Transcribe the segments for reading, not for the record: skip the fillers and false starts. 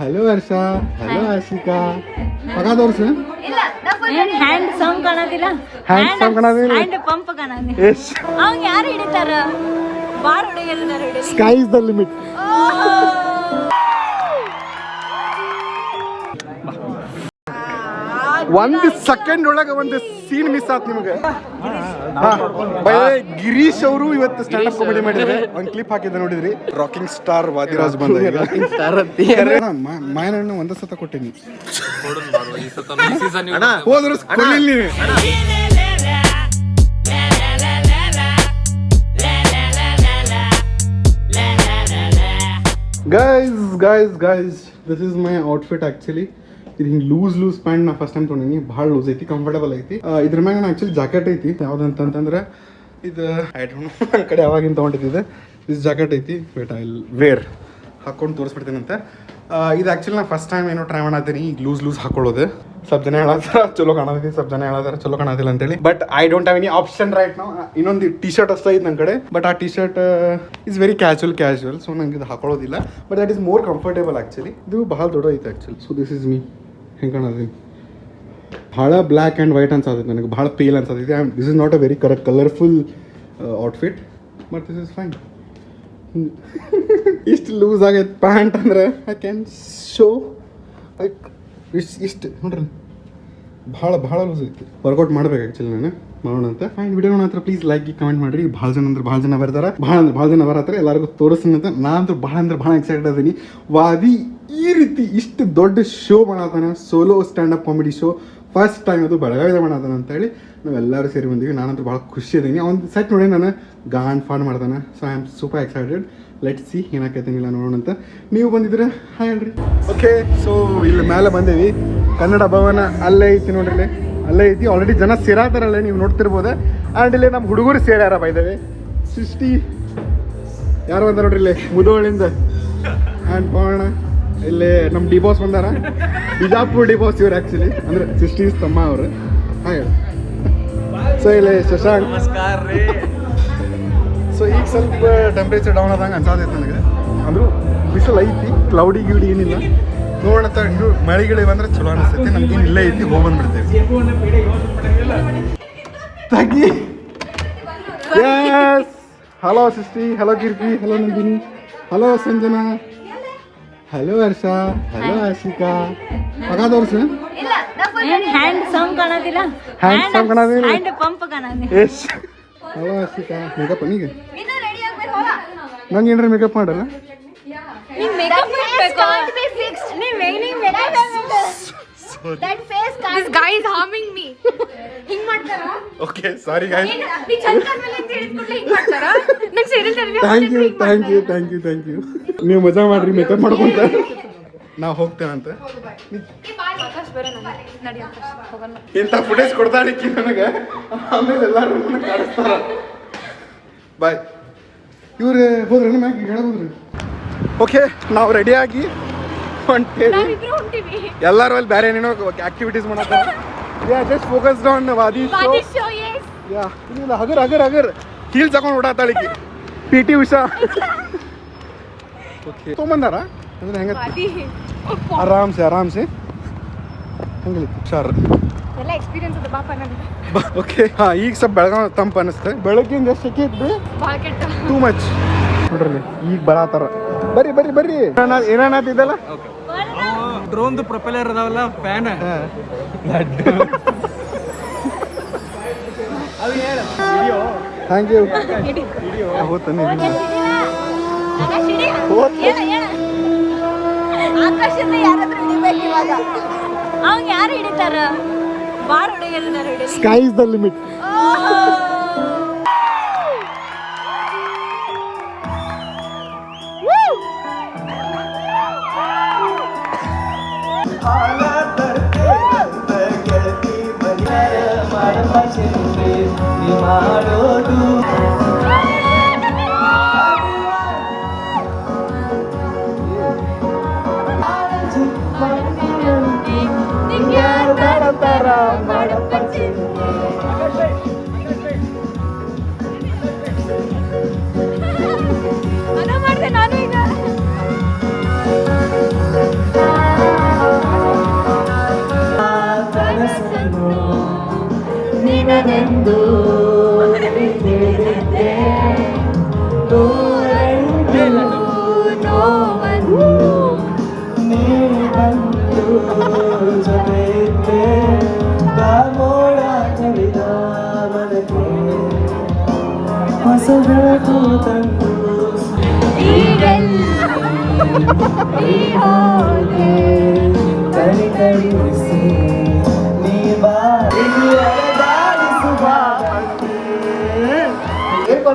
Hello Harsha, hello Ashika. ಮಗ ತೋರ್ಸು. Hand song ಕಾಣೋದಿಲ್ಲ, ಹ್ಯಾಂಡ್ ಸಾಂಗ್ ಕಾಣೋದಿಲ್ಲ, ಹ್ಯಾಂಡ್ ಪಂಪ್ ಕಾಣೋದಿಲ್ಲ. ಎಸ್ ಅವ್ನು ಯಾರು ಹಿಡಿತಾರ? ಬಾರ್ ಹುಡುಗಿಯರಿದ್ದಾರೆ ಹಿಡಿಲಿ. Sky is the limit. ಒಂದು ಸೆಕೆಂಡ್ ಒಳಗೆ ಒಂದು ಸೀನ್ ಮಿಸ್ ಆಯ್ತು ನಿಮಗೆ. ಗಿರೀಶ್ ಅವರು ಇವತ್ತು ಸ್ಟ್ಯಾಂಡ್ ಅಪ್ ಕಾಮಿಡಿ ಮಾಡಿದ್ರೆ ಒಂದು ಕ್ಲಿಪ್ ಹಾಕಿದ್ದೆ ನೋಡಿದ್ರಿ. ರಾಕಿಂಗ್ ಸ್ಟಾರ್ ವಾದಿರಾಜ್ ಬಂದ ಮಾಯನನ್ನು ಒಂದ ಸತ ಕೊಟ್ಟಿನಿ ಹೋದ್ರು guys this is my outfit actually. ಇದು ಹಿಂಗೆ ಲೂಸ್ ಪ್ಯಾಂಟ್ ನಾ ಫಸ್ಟ್ ಟೈಮ್ ತೊಗೊಂಡಿನಿ. ಭಾಳ ಲೂಸ್ ಐತಿ, ಕಂಫರ್ಟಬಲ್ ಐತಿ. ಇದ್ರ ಮ್ಯಾಗ ಆಕ್ಚುಲಿ ಜಾಕೆಟ್ ಐತಿ. ಯಾವ್ದಂತಂದ್ರೆ ಇದು ಐ ಡೋಂಟ್ ನೋ, ನನ್ನ ಕಡೆ ಯಾವಾಗಿಂದ ತೊಗೊಂಡಿದ್ದೆ. ದಿಸ್ ಜಾಕೆಟ್ ಐತಿ. ವೇಟ್ ಐ ವಿಲ್ ವೇರ್ ಹಾಕೊಂಡು ತೋರಿಸ್ಬಿಡ್ತೀನಂತೆ. ಇದು ಆ್ಯಕ್ಚುಲಿ ನಾ ಫಸ್ಟ್ ಟೈಮ್ ಏನೋ ಟ್ರೈ ಮಾಡತ್ತೀನಿ ಈಗ ಲೂಸ್ ಹಾಕೊಳ್ಳೋದು. ಸ್ವಲ್ಪ ಜನ ಹೇಳತ್ತಾರ ಚಲೋ ಕಾಣೋದೈತಿ, ಸ್ವಲ್ಪ ಜನ ಹೇಳತ್ತಾರ ಚಲೋ ಕಾಣೋದಿಲ್ಲ ಅಂತೇಳಿ. But I don't have any option right ನಾವು. ಇನ್ನೊಂದು ಟಿ ಶರ್ಟ್ ಅಷ್ಟೇ ಐತೆ ನನ್ನ ಕಡೆ. ಬಟ್ ಆ t shirt is very casual, so ನಂಗೆ ಇದು ಹಾಕೊಳ್ಳೋದಿಲ್ಲ. But that is more comfortable actually. ಇದು ಭಾಳ ದೊಡ್ಡ ಐತೆ actually. So this is me. ಹೆಂಗೆ ಕಾಣೋದೀನಿ ಭಾಳ ಬ್ಲ್ಯಾಕ್ ಆ್ಯಂಡ್ ವೈಟ್ ಅನ್ಸತೈತೆ ನನಗೆ, ಭಾಳ ಪೇಲ್ ಅನ್ಸತೈತೆ. And this is not a very colourful outfit, but this is fine. ಇಷ್ಟು ಲೂಸ್ ಆಗೈತೆ ಪ್ಯಾಂಟ್ ಅಂದರೆ ಐ ಕ್ಯಾನ್ ಶೋ ಲೈಕ್ ಇಷ್ಟು ನೋಡ್ರಿ, ಭಾಳ ಲೂಸ್ ಐತಿ. ವರ್ಕೌಟ್ ಮಾಡ್ಬೇಕು ಆ್ಯಕ್ಚುಲಿ ನಾನು, ಮಾಡೋಣ ಅಂತ. ಆ್ಯಂಡ್ ವಿಡಿಯೋ ಹತ್ರ ಪ್ಲೀಸ್ ಲೈಕ್ ಕಮೆಂಟ್ ಮಾಡಿರಿ. ಭಾಳ ಜನ ಬರ್ತಾರೆ, ಭಾಳ ಜನ ಬರತ್ತಾರೆ. ಎಲ್ಲರಿಗೂ ತೋರಿಸ್ತೀನಿ ಅಂತ ನಾನು ಭಾಳ ಎಕ್ಸೈಟೆಡ್ ಅದೀನಿ. ವಾದಿ ಈ ರೀತಿ ಇಷ್ಟು ದೊಡ್ಡ ಶೋ ಮಾಡತ್ತಾನೆ, solo standup comedy show. First time ಅದು ಬೆಳಗಾವಿದ ಮಾಡತ್ತಾನ ಅಂತೇಳಿ ನಾವೆಲ್ಲರೂ ಸೇರಿ ಬಂದೀವಿ. ನಾನಂತೂ ಭಾಳ ಖುಷಿ ಅದೀನಿ. ಅವ್ನು ಸೆಟ್ ನೋಡಿ ನಾನು ಗಾಂಡ್ ಫಾನ್ ಮಾಡ್ತಾನೆ. So I am super excited. Let see ಏನಾಕೈತೇನಿಲ್ಲ ನೋಡೋಣ ಅಂತ. ನೀವು ಬಂದಿದ್ರೆ ಹಾಯ್ ಹೇಳ್ರಿ. ಓಕೆ, ಸೊ ಇಲ್ಲಿ ಮೇಲೆ ಬಂದೇವಿ. ಕನ್ನಡ ಭವನ ಅಲ್ಲೇ ಐತಿ ನೋಡ್ರಿ, ಅಲ್ಲೇ ಐತಿ. ಆಲ್ರೆಡಿ ಜನ ಸೇರಾತಾರಲ್ಲೇ, ನೀವು ನೋಡ್ತಿರ್ಬೋದು. ಆ್ಯಂಡ್ ಇಲ್ಲಿ ನಮ್ಮ ಹುಡುಗರು ಸೇರ್ಯಾರ ಬೈದೇವೆ. ಸೃಷ್ಟಿ ಯಾರು ಬಂದಾರ ನೋಡ್ರಿ ಇಲ್ಲೇ ಮುದೋಳಿಂದ. ಆ್ಯಂಡ್ ಪವಣ ಇಲ್ಲಿ ನಮ್ಮ ಡಿ ಬಾಸ್ ಬಂದಾರ, ಬಿಜಾಪುರ್ ಡಿ ಬಾಸ್ ಇವ್ರು ಆ್ಯಕ್ಚುಲಿ, ಅಂದರೆ ಸೃಷ್ಟಿ ತಮ್ಮ ಅವರು. ಹಾಗೆ ಸೊ ಇಲ್ಲಿ ಶಶಾಂಕ್. ನಮಸ್ಕಾರ ರೀ. ಸೊ ಈಗ ಸ್ವಲ್ಪ ಟೆಂಪ್ರೇಚರ್ ಡೌನ್ ಆದಂಗೆ ಅನ್ಸಾದೈತೆ ನನಗೆ. ಅಂದರೂ ಬಿಸಿಲು ಐತಿ, ಕ್ಲೌಡಿ ಗಿಡಿ ಏನಿಲ್ಲ. ನೋಡೋಣ ಇದು ಮಳೆಗಿಳಿ ಬಂದ್ರೆ ಚಲೋ ಅನಿಸ್ತೈತಿ. ನಮ್ಗೇನು ಇಲ್ಲೇ ಐತಿ, ಹೋಗಿ ಬಂದ್ಬಿಡ್ತೇವೆ. ತಗಿ yes. Hello Srishti, hello Keerthi, hello Nandini, hello Sanjana, hello Harsha, hello Ashika. ಮಗ ತೋರ್ಸು. ಹ್ಯಾಂಡ್ ಸಾಂಗ್ ಕಾಣೋದಿಲ್ಲ, ಹ್ಯಾಂಡ್ ಸಾಂಗ್ ಕಾಣೋದಿಲ್ಲ, ಹ್ಯಾಂಡ್ ಪಂಪ್ ಕಾಣೋದಿಲ್ಲ. ಎಸ್. ಹಲೋ ಆಶಿಕಾ. ಮೇಕಪ್ ನೀಗೆ ನಂಗೆ ಏನ್ರ ಮೇಕಪ್ ಮಾಡಲ್ಲ. ನೀನ್ ಮೇಕಪ್ ಮಾಡಬೇಕು. That face can't. This guy is harming me. ಹಿಂಗ್ ಮಾಡ್ತಾರಾ? Okay, sorry guys. ನೀ ಚಂದ ಮೇಲೆ ಅಂತ ಹೇಳಿದ್ಬಿಟ್ಲೆ ಹಿಂಗ್ ಮಾಡ್ತಾರಾ? ನಾನು ಸೀರಿಯಲ್ ತರಬೇಕು. Thank you. ನೀವು ಮಜಾ ಮಾಡ್ರಿ ಮೇಕಪ್ ಮಾಡ್ಕೊಂತ. ನಾವು ಹೋಗ್ತೇವಂತ. ಆಕಾಶ್ ಬರೋಣ, ನಡಿ ಆಕಾಶ್ ಹೋಗೋಣ. ಇಂಥ ಫುಟೇಜ್ ಕೊಡ್ತಾಳಿಕ್ಕಿ ನನಗೆ, ಆಮೇಲೆ ಎಲ್ಲರೂ ನನಗೆ ಕಾಣಿಸ್ತಾರ. ಬಾಯ್. ಇವ್ರು ಹೋದ್ರಿ ಮ್ಯಾಗೆ ಹೇಳ ಹೋದ್ರಿ. ಓಕೆ, ನಾವು ರೆಡಿಯಾಗಿ ಹೊಂಟೇವಿ. ನಾವಿಬ್ರು ಹೊಂಟಿವಿ. ಎಲ್ಲರೂ ಅಲ್ಲಿ ಬೇರೆ ಏನೇನೋ ಆಕ್ಟಿವಿಟೀಸ್ ಮಾಡತ್ತಾರೆ. ಜಸ್ಟ್ ಫೋಕಸ್ಡ್ ಆನ್ ವಾದಿ ಶೋ. ಯಾ, ಇಲ್ಲ ಹಗರ್ ಹೀಲ್ಸ್ ಹಾಕೊಂಡು ಓಡಾತಾಳಿಕ್ಕಿ. PT ಉಷಾ. ಓಕೆ, ತೊಗೊಂಬಂದಾರ ಅಂದ್ರೆ ಹೆಂಗ ಆರಾಮ್ಸೆ ಹಂಗೆ ಹುಷಾರ. ಎಲ್ಲ ಎಕ್ಸ್ಪೀರಿಯನ್ಸ್ ಅದು ಬಾಪ ನನಗೆ. ಓಕೆ, ಹಾಂ ಈಗ ಸ್ವಲ್ಪ ಬೆಳಗಾವಿ ತಂಪು ಅನ್ನಿಸ್ತೆ. ಬೆಳಗ್ಗಿಂದ ಎಷ್ಟು ಸೆಕೆ ಇದ್ದು ಭಾಳ ಕೆಟ್ಟ. ಟೂ ಮಚ್ ನೋಡ್ರಿ. ಈಗ ಬರತ್ತಾರ. ಬರ್ರಿ ಏನಾತಿದ್ದಲ್ಲ. ಡ್ರೋನ್ ಪ್ರೊಪೆಲರ್ ಅದಾವಲ್ಲ, ಫ್ಯಾನ್. Thank you. ಹೋಗ್ತಾನೆ ಆಕಾಶದಿಂದ ಯಾರಾದ್ರೂ ಹಿಡಿಬೇಕು ಇವಾಗ. ಅವ್ನು ಯಾರು ಹಿಡಿತಾರ? ಬಾರ್ ಹುಡುಗಿಯರಿದ್ದಾರೆ ಹಿಡಿಲಿ. Sky is the limit. ನಾನು ಮಾಡಿದೆ, ನಾನು ಈಗ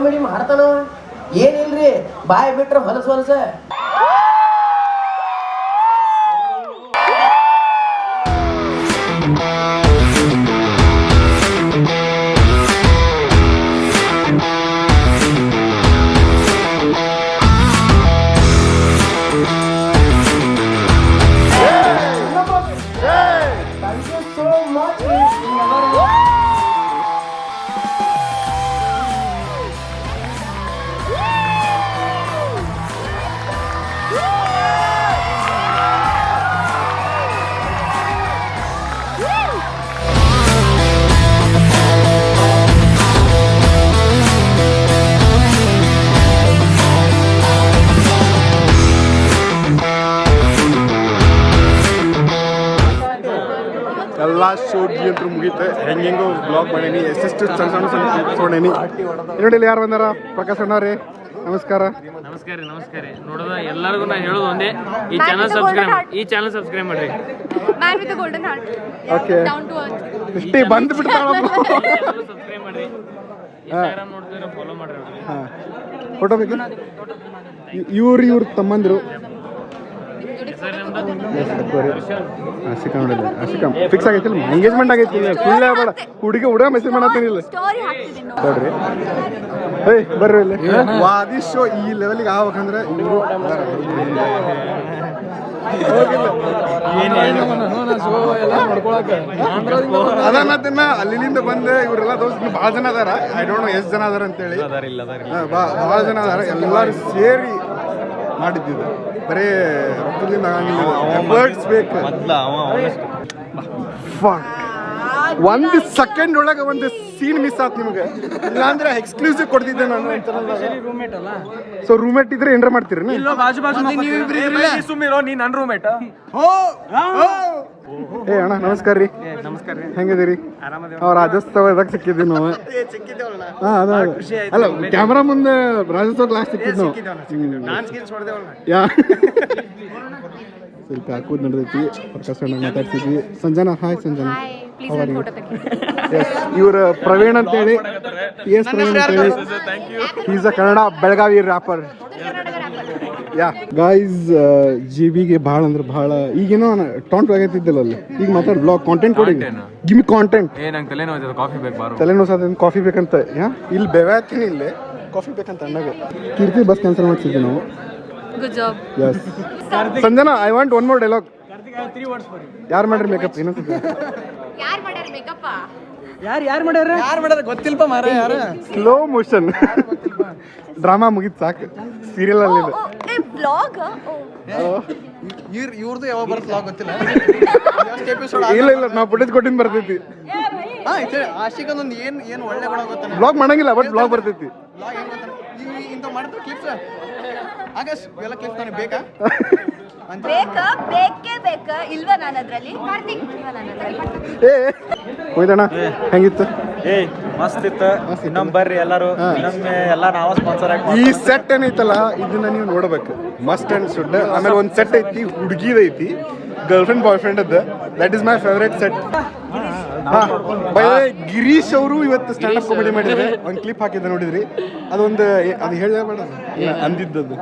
ಕಾಮಿಡಿ ಮಾಡ್ತಾನವ ಏನಿಲ್ರಿ ಬಾಯ್ ಬಿಟ್ರೆ ಹೊಲಸ ಹೊಲಸ ಎಲ್ಲ ಶೋಗಿ ಅಂತ ಮುಗೀತೆ ಹೆಂಗೆಂಗೋ ಬ್ಲಾಗ್ ಮಾಡೀನಿ ಎಷ್ಟೆಷ್ಟು ಸಣ್ಣ ನೋಡೇನಿ ನೋಡಿ ಯಾರು ಬಂದಾರ ಪ್ರಕಾಶ್ ಅಣ್ಣವ್ರಿ ನಮಸ್ಕಾರ. ನಮಸ್ಕಾರ ರೀ ನೋಡೋದ ಎಲ್ಲರಿಗೂ ನಾ ಹೇಳೋದು ಒಂದೇ ಈ ಚಾನಲ್ ಸಬ್ಸ್ಕ್ರೈಬ್ ಮಾಡ್ರಿ. Man with the golden heart. Okay Down to earth. ಇಷ್ಟೇ ಬಂದು ಬಿಡ್ತಾಳ ಸಬ್ಸ್ಕ್ರೈಬ್ ಮಾಡ್ರಿ. ಇನ್ಸ್ಟಾಗ್ರಾಮ್ ನೋಡ್ತಿದ್ರೆ ಫಾಲೋ ಮಾಡ್ರಿ. ಹಾಂ ಫೋಟೋ ಬೇಕು ಇವ್ರ ತಮ್ಮಂದಿರು ಫಿಕ್ಸ್ ಆಗೈತಿಲ್ಲ ಎಂಗೇಜ್ಮೆಂಟ್ ಆಗೈತಿ ಸುಳ್ಳೆ ಬೇಡ ಹುಡುಗ ಮೆಸೇಜ್ ಮಾಡತ್ತೀನಿಲ್ಲ ಸ್ಟೋರಿ ಹಾಕ್ತಿದ್ದೀನಿ ನೋಡ್ರಿ ಏಯ್ ಬರ್ರಿ ಇಲ್ಲಿ ವಾದಿ ಶೋ ಈ ಲೆವೆಲ್ಗೆ ಆಗ್ಬೇಕಂದ್ರೆ ಇವರು ಅದನ್ನ ಅಲ್ಲಿಂದ ಬಂದೆ ಇವರೆಲ್ಲ ದೋಸ್ತ ಭಾಳ ಜನ ಅದಾರ ಐ ಡೋಂಟ್ ನೋ ಎಷ್ಟು ಜನ ಅದಾರ ಅಂತೇಳಿ ಭಾಳ ಜನ ಅದಾರ ಎಲ್ಲರೂ ಸೇರಿ ಮಾಡಿದ್ದಿದ್ದು ಬರೀ ರೊಕ್ಕದಿಂದ ಆಗಂಗಿಲ್ಲ ಬೇಕು ಒಂದು ಸೆಕೆಂಡ್ ಒಳಗೆ ಒಂದು ಸೀನ್ ಮಿಸ್ ಆಯ್ತು ನಿಮ್ಗೆ ಇಲ್ಲಾಂದ್ರೆ ಎಕ್ಸ್ಕ್ಲೂಸಿವ್ ಕೊಡ್ತಿದ್ದೆ ನಾನು ಸೊ ರೂಮೇಟ್ ಇದ್ರೆ ಏನ್ರ ಮಾಡ್ತೀರಿ ಏ ಅಣ್ಣ ನಮಸ್ಕಾರ ರೀ. ನಮಸ್ಕಾರ ಹೆಂಗಿದ್ದೀರಿ? ರಾಜಸ್ಥಾನದಾಗ ಸಿಕ್ಕಿದ್ವಿ ನಾವು. ಹಾ ಅದ ಅಲ್ಲ ಕ್ಯಾಮ್ರಾ ಮುಂದೆ ರಾಜಸ್ಥಾನ ಕ್ಲಾಸ್ ಸಿಕ್ಕಿದ್ ನಾವು ಯಾ ಸ್ವಲ್ಪ ಹಾಕೋದು ನಡೆದೈತಿ ಪ್ರಕಾಶ್ ಅಣ್ಣ ಮಾತಾಡ್ತಿದ್ವಿ. ಸಂಜನಾ ಹಾಯ್ ಸಂಜನಾ ಇವ್ರ ಪ್ರವೀಣ್ ಅಂತೇಳಿ ಎಸ್ ಪ್ರವೀಣ್ ಅಂತೇಳಿ is a Kannada Belagavi rapper. Yeah guys ಜಿಬಿಗೆ ಭಾಳ ಅಂದ್ರೆ ಭಾಳ ಈಗೇನೋ ಟಾಂಟ್ ಆಗೈತಿದ್ದಲ್ಲ ಅಲ್ಲಿ ಈಗ ಮಾತಾಡ್ ಬ್ಲಾಗ್ ಕಾಂಟೆಂಟ್ ಕೊಡಿ ಗಿಮಿ ಕಾಂಟೆಂಟ್ ತಲೆನೋಸದ ಕಾಫಿ ಬೇಕಂತ ಯಾ ಇಲ್ಲಿ ಬೆವಾತೀನಿ ಇಲ್ಲೇ ಕಾಫಿ ಬೇಕಂತ ಅಣ್ಣಗೆ ಕೀರ್ತಿ ಬಸ್ ಕ್ಯಾನ್ಸಲ್ ಮಾಡ್ತಿದ್ವಿ ನಾವು. Good job. Yes Sanjana I want one more dialogue. ಯಾರು ಮಾಡ್ರಿ ಮೇಕಪ್ ಇನ್ನೊಂದ್ಸತಿ ಯಾರು ಮಾಡ್ಯಾರ ಮೇಕಪ್? ಯಾರು ಮಾಡ್ಯಾರ ಗೊತ್ತಿಲ್ಪ ಮಾರ ಯಾರು ಸ್ಲೋ ಮೋಷನ್ ಡ್ರಾಮಾ ಮುಗಿತ್ ಸಾಕು ಸೀರಿಯಲ್ ಅಲ್ಲಿ ಏ ಬ್ಲಾಗ್ ಇವ್ರದ್ದು ಯಾವಾಗ ಬರುತ್ತೆ ಬ್ಲಾಗ್ ಗೊತ್ತಿಲ್ಲ. ಇಲ್ಲ ನಾವು ಫುಟೇಜ್ ಕೊಟ್ಟಿದ್ದು ಬರ್ತೈತಿ. ಆಶಿಕಂದ್ ಒಂದು ಏನು ಒಳ್ಳೆ ಗುಣ ಗೊತ್ತ ಬ್ಲಾಗ್ ಮಾಡಂಗಿಲ್ಲ ಬಟ್ ಬ್ಲಾಗ್ ಬರ್ತೈತಿ. ಬ್ಲಾಗ್ ಹೆಂಗ್ ಗೊತ್ತ ಇಂಥ ಮಾಡ್ತಾರೆ ಕ್ಲಿಪ್ಸ್ ಆಗಸ್ ಇವೆಲ್ಲ ಕ್ಲಿಪ್ಸ್ ನನಗೆ ಬೇಕಾ ಬೇಕಾ ಇಲ್ವಾ ನಾನು ಅದ್ರಲ್ಲಿ ಕಾರ್ತಿಕ್ ಇಲ್ವಾ ನಾನು ಅದ್ರಲ್ಲಿ ಏ ಹೋಯ್ತಣ್ಣ ಹೆಂಗಿತ್ತು? ಮಸ್ತ್ ಇತ್ತು. ಇನ್ನೊಮ್ಮೆ ಬರ್ರಿ ಎಲ್ಲರೂ ಇನ್ನೊಮ್ಮೆ ಎಲ್ಲ ನಾವ ಸ್ಪಾನ್ಸರ್ ಆಗಿ ಈ ಸೆಟ್ ಏನೈತಲ್ಲ ಇದನ್ನ ನೀವು ನೋಡ್ಬೇಕು ಮಸ್ಟ್ ಅಂಡ್ ಶುಡ್. ಆಮೇಲೆ ಒಂದು ಸೆಟ್ ಐತಿ ಹುಡುಗಿದೈತಿ ಗರ್ಲ್ ಫ್ರೆಂಡ್ ಬಾಯ್ ಫ್ರೆಂಡ್ ಅದ that is my favourite set. Girish ಅವರು ಇವತ್ತು ಸ್ಟ್ಯಾಂಡ್ ಅಪ್ ಕಾಮಿಡಿ ಮಾಡಿದ್ರೆ ಒಂದು ಕ್ಲಿಪ್ ಹಾಕಿದ್ದೆ ನೋಡಿದ್ರಿ ಅದೊಂದು ಅದು ಹೇಳಬೇಡ ಅಂದಿದ್ದದು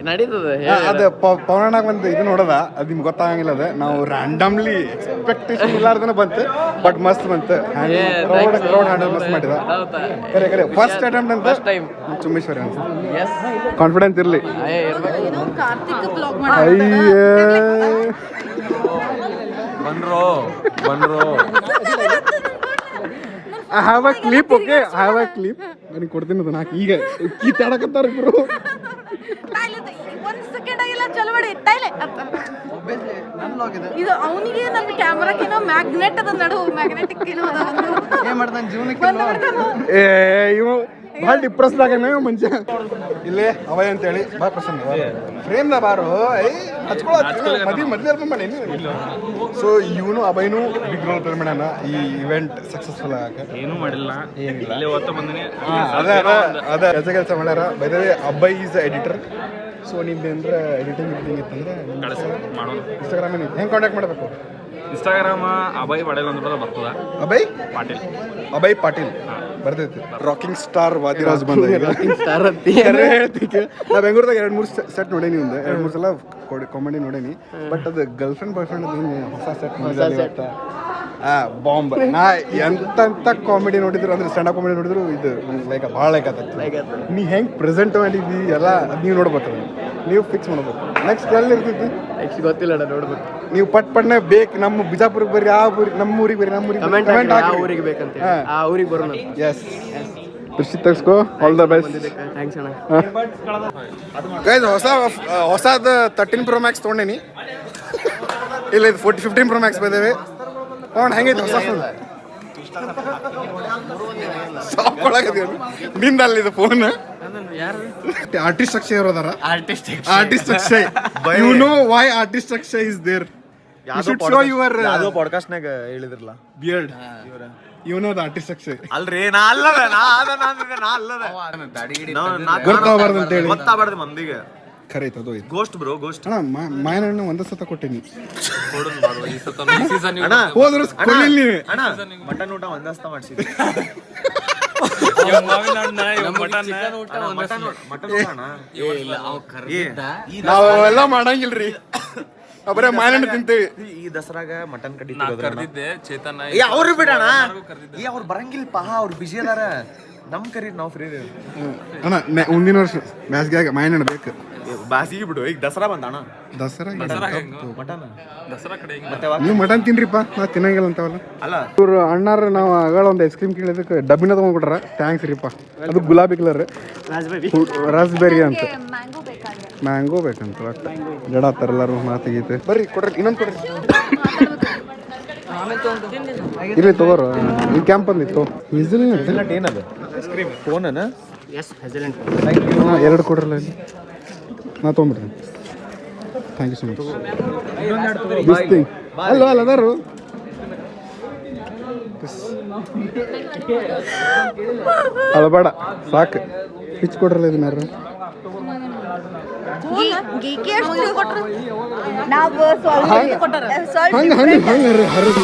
ನಡೀತದೆ ಅದು ಪೌರಾಣಾಗ ಒಂದು ಇದು ನೋಡೋದ ಅದು ನಿಮ್ಗೆ ಗೊತ್ತಾಗಂಗಿಲ್ಲ ಅದ ನಾವು ರ್ಯಾಂಡಮ್ಲಿ ಎಕ್ಸ್ಪೆಕ್ಟೇಷನ್ ಇಲ್ಲಾರ್ದನ ಬಂತು ಬಟ್ ಮಸ್ತ್ ಬಂತು. ಕ್ರೌಡ್ ಹ್ಯಾಂಡಲ್ ಮಸ್ತ್ ಮಾಡಿದ ಕರೆ ಫಸ್ಟ್ ಅಟೆಂಪ್ಟ್ ಅಂತ ಚುಮ್ಮೇಶ್ವರಿ ಅಂತ ಕಾನ್ಫಿಡೆನ್ಸ್ ಇರಲಿ. ಕಾರ್ತಿಕ್ ಬ್ಲಾಗ್ ಬಂದ್ರು I have a clip. Okay I have a clip ನನಗೆ ಕೊಡ್ತೀನಿ ಅದನ್ನ ಹಾಕಿ ಈಗ ಕಿತ್ತಾಡಕತ್ತಾರ ಇಬ್ರು. ಒಂದ್ ಸೆಕೆಂಡ್ ಆಗಿಲ್ಲ ಚಲೋ ಮಾಡಿ ಟೈಲೆ ಇದು ಅವನಿಗೆ ನನ್ನ ಕ್ಯಾಮ್ರಾಕಿನೋ ಮ್ಯಾಗ್ನೆಟ್ ಅದ ನಡು ಮ್ಯಾಗ್ನೆಟಿಕ್ ಏನೋ ಅದ ಏನ್ ಮಾಡ್ತಾನೆ ಜೀವನಕ್ಕೆ ಏ ಇವು ಭಾಳ ಡಿಪ್ರೆಸ್ ಆಗೇನ ಮಂಚ ಇಲ್ಲೇ ಅವಯ್ ಅಂತೇಳಿ ಭಾಳ ಪ್ರಸನ್ನ ಫ್ರೇಮ್ದ ಬಾರು ಮದ್ವೆ ಮಾಡಿ ಸೊ ಇವನು ಅಭಯನು ಬಿಗ್ ರೋಲ್ ಪ್ಲೇ ಮಾಡ್ಯಾನ ಈ ಇವೆಂಟ್ ಸಕ್ಸಸ್ಫುಲ್ ಆಗಕ್ಕೆ. ಏನೂ ಮಾಡಿಲ್ಲ ಇಲ್ಲೇ ಓದ್ತಾ ಬಂದಿನಿ. ಅದ ಕೆಲಸ ಮಾಡ್ಯಾರ. By the way Abhay is editor. So ನಿಮ್ದು ಏನಾರ ಎಡಿಟಿಂಗ್ ಇತ್ತಂದ್ರೆ ಮಾಡೋದು ಇನ್ಸ್ಟಾಗ್ರಾಮ್ ಹೆಂಗೆ ಕಾಂಟ್ಯಾಕ್ಟ್ ಮಾಡಬೇಕು? ಇನ್ಸ್ಟಾಗ್ರಾಮ ಅಭಯ್ ಪಟೇಲ್ ಅಂತ ಬರ್ತದ. ಅಭಯ್ ಪಾಟೀಲ್. ಅಭಯ್ ಪಾಟೀಲ್ ಬರ್ತೈತಿ. ರಾಕಿಂಗ್ ಸ್ಟಾರ್ ವಾದಿರಾಜ್ ಬಂದ ಸ್ಟಾರ್ ಹೇಳ್ತಿಕೆ ನಾ ಬೆಂಗಳೂರದಾಗ 2-3 ಸೆಟ್ ನೋಡೇನಿ, 2-3 ಸಲ ಕಾಮಿಡಿ ನೋಡೇನಿ. ಬಟ್ ಅದು ಗರ್ಲ್ ಫ್ರೆಂಡ್ ಬಾಯ್ ಫ್ರೆಂಡ್ ಹೊಸ ಸೆಟ್ ಬಾಂಬ್. ನಾ ಎಂತ ಕಾಮಿಡಿ ನೋಡಿದ್ರು ಅಂದ್ರೆ ಸ್ಟ್ಯಾಂಡ್ ಅಪ್ ಕಾಮಿಡಿ ನೋಡಿದ್ರು ಇದು ಲೈಕ್ ಭಾಳ ಲೈಕ್ ನೀ ಹೆಂಗೆ ಪ್ರೆಸೆಂಟ್ ಮಾಡಿದ್ವಿ ಎಲ್ಲ ನೀವು ನೋಡ್ಬೇಕು, ನೀವು ಫಿಕ್ಸ್ ಮಾಡ್ಬೇಕು. ನೆಕ್ಸ್ಟ್ ಎಲ್ಲಿ ಇರ್ತೈತಿ ನೆಕ್ಸ್ಟ್ ಗೊತ್ತಿಲ್ಲ ನೋಡ್ಬೇಕು. ನೀವು ಪಟ್ನೆ ಬೇಕು ನಮ್ಮ ಬಿಜಾಪುರಕ್ಕೆ ಬರ್ರಿ, ಆ ಊರಿಗೆ ನಮ್ಮ ಊರಿಗೆ ಬರ್ರಿ, ನಮ್ಮ ಊರಿಗೆ ಕಮೆಂಟ್ ಆ ಊರಿಗೆ ಬೇಕಂತ ಆ ಊರಿಗೆ ಬರೋಣ. ಎಸ್ ಕೃಷಿ ತೆಗ್ಸ್ಕೋ. All the best. ಥ್ಯಾಂಕ್ಸ್ ಅಣ್ಣ. ಗೈಸ್ ಹೊಸದು 13 Pro Max ತೊಗೊಂಡೇನಿ. ಇಲ್ಲ ಇದು 15 Pro Max ಬಂದೇವೆ. ನೋಡ್ ಹೆಂಗೈತೆ ಹೊಸ ಫೋನ್. ನಿಂದಲ್ಲಿ ಇದು ಫೋನ್. ಆರ್ಟಿಸ್ಟ್ ಅಕ್ಷಯ್ ಅವರದಾರ. Artist Akshay. You know why artist Akshay is there. You should show your ಯಾವ್ದೋ ಪಾಡ್ಕಾಸ್ಟ್ನಾಗ ಹೇಳಿದ್ರಲ್ಲ beard. You know the artist Akshay. ಅಲ್ರಿ ನಾ ಅಲ್ಲದ ಗೊತ್ತಾಗಬಾರ್ದು ಅಂತ ಹೇಳಿ ಗೊತ್ತಾಗಬಾರ್ದು ಮಂದಿಗೆ. ಖರೆ ಐತೆ ಅದು. Ghost bro ghost. ಅಣ್ಣ ಮಾಯನಣ್ಣು ಒಂದೇ ಸತ ಕೊಟ್ಟೇನಿ. ಸೀಸನ್ ಹೋದ್ರು ಕೊಡ್ಲಿಲ್ಲ ನೀವೇ. ಅಣ್ಣ ಮಟನ್ ಊಟ ಒಂದಸ್ತ ಮಾಡ್ಸಿದ್ವಿ. ನಾವೆಲ್ಲ ಮಾಡಂಗಿಲ್ರಿ, ಬರೇ ಮಾಯನಣ್ಣು ತಿಂತೇವಿ. ಈ ದಸರಾಗ ಮಟನ್ ಕಡಿ ಕರ್ದಿದ್ದೆ ಚೇತನ. ಅವ್ರು ಬಿಡೋಣ, ಅವ್ರು ಬರಂಗಿಲ್ಪ, ಅವ್ರು ಬಿಜಿ ಅದಾರ. ನಮ್ ಕರಿ ನಾವು ಫ್ರೀ ಅಣ್ಣ ಮುಂದಿನ ವರ್ಷ ಬ್ಯಾಸ್ಗ್ಯಾಗ ಮಾಯನಣ್ಣು ಬೇಕು. ಬಾಸಿಗೆ ಬಿಡು, ಈಗ ದಸರಾ ಬಂದಣ್ಣ. ದಸರಾ ಮಟನ್ ದಸರಾ ಕಡೆ ನೀವು ಮಟನ್ ತಿನ್ರಿಪ್ಪ, ನಾ ತಿನ್ನಂಗಿಲ್ಲ ಅಂತವಲ್ಲ. ಅಲ್ಲ ಇವ್ರು ಅಣ್ಣಾರ ನಾವು ಆಗಳ ಒಂದು ಐಸ್ ಕ್ರೀಮ್ ಕೇಳಿದಕ್ಕೆ ಡಬ್ಬಿನ ತೊಗೊಂಡ್ಬಿಟ್ರ. ಥ್ಯಾಂಕ್ಸ್ ರೀಪ್ಪ. ಅದು ಗುಲಾಬಿ ಕಲರ್ ರಾಸ್ಬೆರಿ ಅಂತ. ಮ್ಯಾಂಗೋ ಬೇಕಾದ್ರೆ ಮ್ಯಾಂಗೋ ಬೇಕಂತ ಒಟ್ಟು ಜಡಾತಾರ ಎಲ್ಲರೂ ಮಾತಿಗೈತೆ. ಬರ್ರಿ ಕೊಡ್ರಿ, ಇನ್ನೊಂದು ಕೊಡ್ರಿ. ಇಲ್ಲಿ ತಗೋರು, ಈ ಕ್ಯಾಂಪ್ ಬಂದಿತ್ತು. ಏನದು ಫೋನ್ ಎಸ್ ಹೆಸಲೆಂಟ್. 2 ಕೊಡ್ರಲ್ಲ ಇಲ್ಲಿ, ನಾ ತೊಗೊಂಬಿಡ್ತೀನಿ. Thank you so much. ಅಲ್ಲ ಅದಾರು ಅದ ಬೇಡ ಸಾಕು. ಹಿಚ್ ಕೊಡ್ರಲ್ಲ ಇದನ್ನ ಯಾರು. ನಾವು ಸ್ವಲ್ಪ ಹಂಗೆ ಹಂಗೆ ಹಂಗೆ ಹರಿದು